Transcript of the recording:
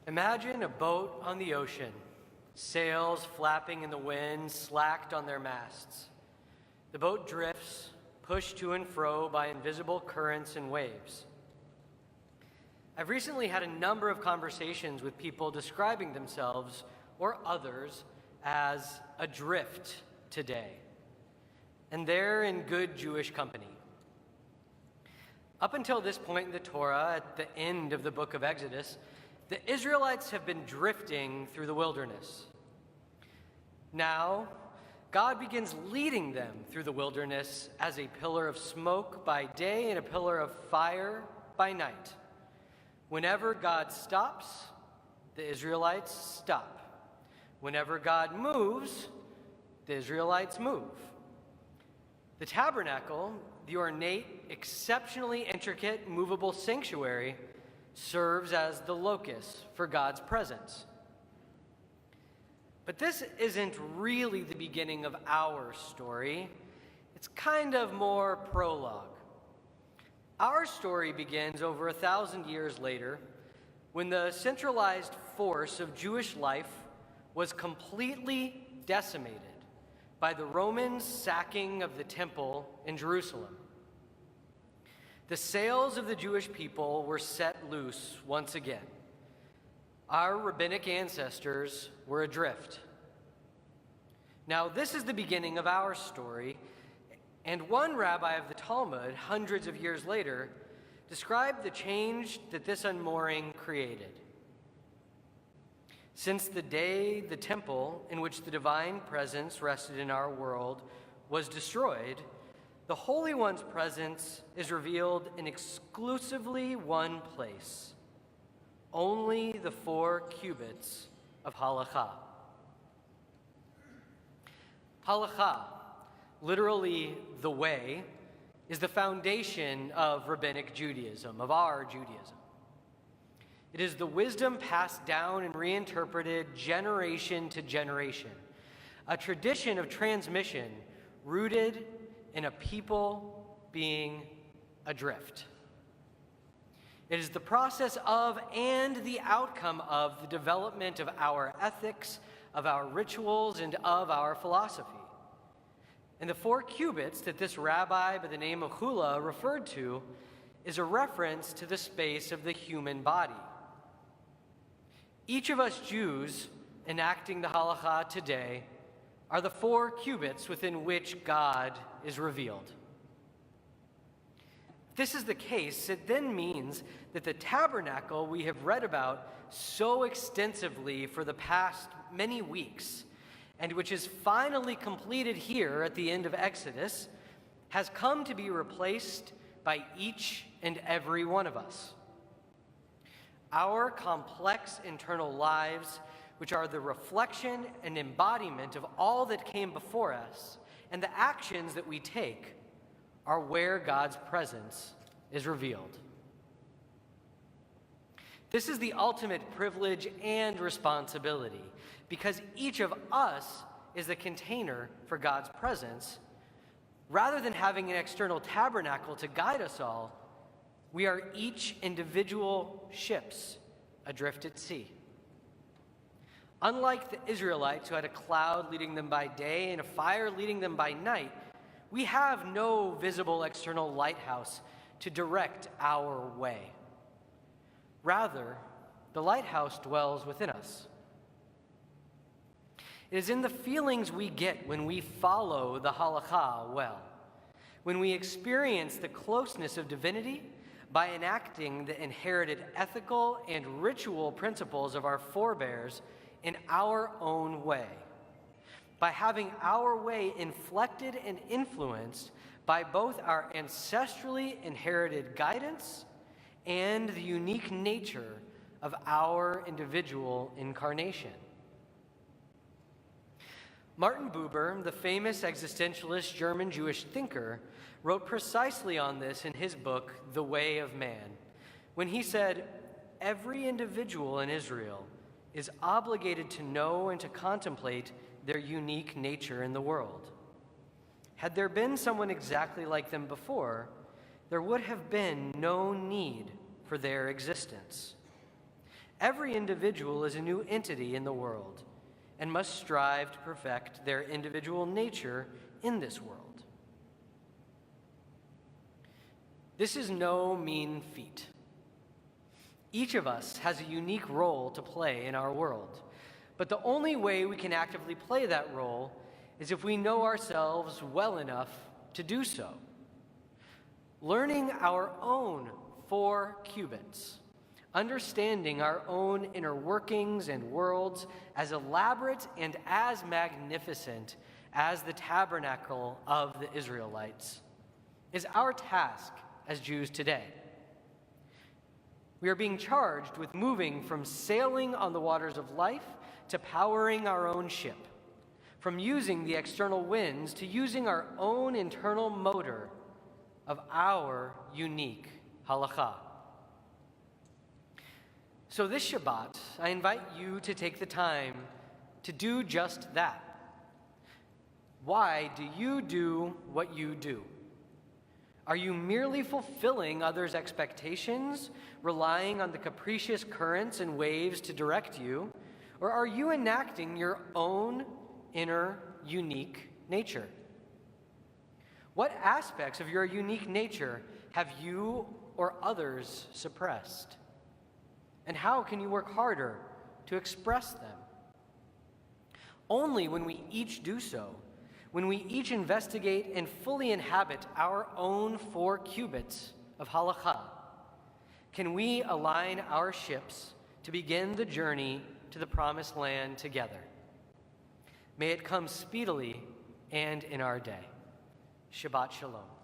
Imagine a boat on the ocean, sails flapping in the wind, slacked on their masts. The boat drifts, pushed to and fro by invisible currents and waves. I've recently had a number of conversations with people describing themselves or others as adrift today, and they're in good Jewish company. Up until this point in the Torah, at the end of the book of Exodus, the Israelites have been drifting through the wilderness. Now, God begins leading them through the wilderness as a pillar of smoke by day and a pillar of fire by night. Whenever God stops, the Israelites stop. Whenever God moves, the Israelites move. The tabernacle, the ornate, exceptionally intricate, movable sanctuary, serves as the locus for God's presence. But this isn't really the beginning of our story. It's kind of more prologue. Our story begins over 1,000 years later, when the centralized force of Jewish life was completely decimated by the Romans' sacking of the temple in Jerusalem. The sails of the Jewish people were set loose once again. Our rabbinic ancestors were adrift. Now, this is the beginning of our story, and one rabbi of the Talmud, hundreds of years later, described the change that this unmooring created. Since the day the temple in which the divine presence rested in our world was destroyed, the Holy One's presence is revealed in exclusively one place, only the 4 cubits of Halachah. Halachah, literally the way, is the foundation of rabbinic Judaism, of our Judaism. It is the wisdom passed down and reinterpreted generation to generation, a tradition of transmission rooted in a people being adrift. It is the process of and the outcome of the development of our ethics, of our rituals, and of our philosophy. And the 4 cubits that this rabbi by the name of Hula referred to is a reference to the space of the human body. Each of us Jews enacting the halachah today are the 4 cubits within which God is revealed. If this is the case, it then means that the tabernacle we have read about so extensively for the past many weeks, and which is finally completed here at the end of Exodus, has come to be replaced by each and every one of us. Our complex internal lives, which are the reflection and embodiment of all that came before us, and the actions that we take, are where God's presence is revealed. This is the ultimate privilege and responsibility, because each of us is the container for God's presence. Rather than having an external tabernacle to guide us all, we are each individual ships adrift at sea. Unlike the Israelites, who had a cloud leading them by day and a fire leading them by night, we have no visible external lighthouse to direct our way. Rather, the lighthouse dwells within us. It is in the feelings we get when we follow the halachah well, when we experience the closeness of divinity by enacting the inherited ethical and ritual principles of our forebears in our own way, by having our way inflected and influenced by both our ancestrally inherited guidance and the unique nature of our individual incarnation. Martin Buber, the famous existentialist German Jewish thinker, wrote precisely on this in his book, The Way of Man, when he said, "Every individual in Israel is obligated to know and to contemplate their unique nature in the world. Had there been someone exactly like them before, there would have been no need for their existence. Every individual is a new entity in the world and must strive to perfect their individual nature in this world. This is no mean feat. Each of us has a unique role to play in our world, but the only way we can actively play that role is if we know ourselves well enough to do so. Learning our own 4 cubits, understanding our own inner workings and worlds as elaborate and as magnificent as the tabernacle of the Israelites, is our task as Jews today. We are being charged with moving from sailing on the waters of life to powering our own ship, from using the external winds to using our own internal motor of our unique halachah. So this Shabbat, I invite you to take the time to do just that. Why do you do what you do? Are you merely fulfilling others' expectations, relying on the capricious currents and waves to direct you, or are you enacting your own inner, unique nature? What aspects of your unique nature have you or others suppressed? And how can you work harder to express them? Only when we each do so, when we each investigate and fully inhabit our own 4 cubits of halachah, can we align our ships to begin the journey to the promised land together. May it come speedily and in our day. Shabbat Shalom.